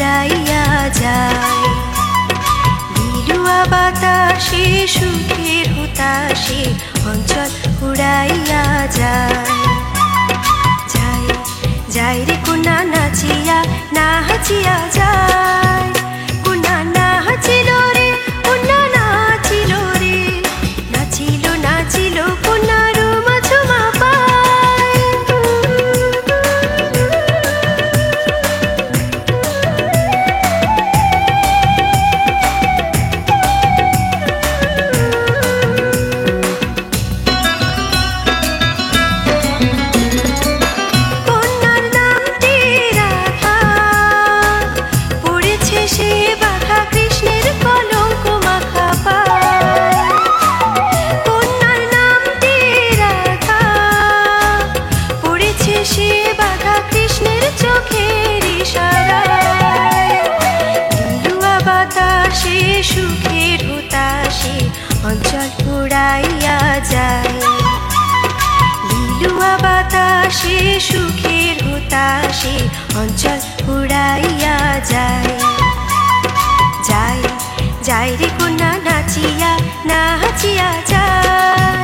উড়াইয়া যায়। বিলুয়া বাতাসে সুখের হুতাশে অঞ্চল উড়াইয়া যায়। যাই যাই রে কন্যা নাচিয়া নাচিয়া যায়। কন্যা নাচিল রে, কন্যা নাচিল রে, নাচিল নাচিল কন্যার মাঝমা পায়। কন্যার নামটি রাধা, পড়েছে সে বাধা কৃষ্ণের কলঙ্ক মাখা পায়। কন্যার নামটি রাধা, পড়েছে সে বাধা কৃষ্ণের চোখের ইশারায়। বিলুয়া বাতাসে সুখের হুতাশে অঞ্চল উড়াইয়া যায়। বিলুয়া বাতাসে সুখের হুতাশে অঞ্চল উড়াইয়া যায়। যাই যাই রে কন্যা নাচিয়া নাচিয়া যায়।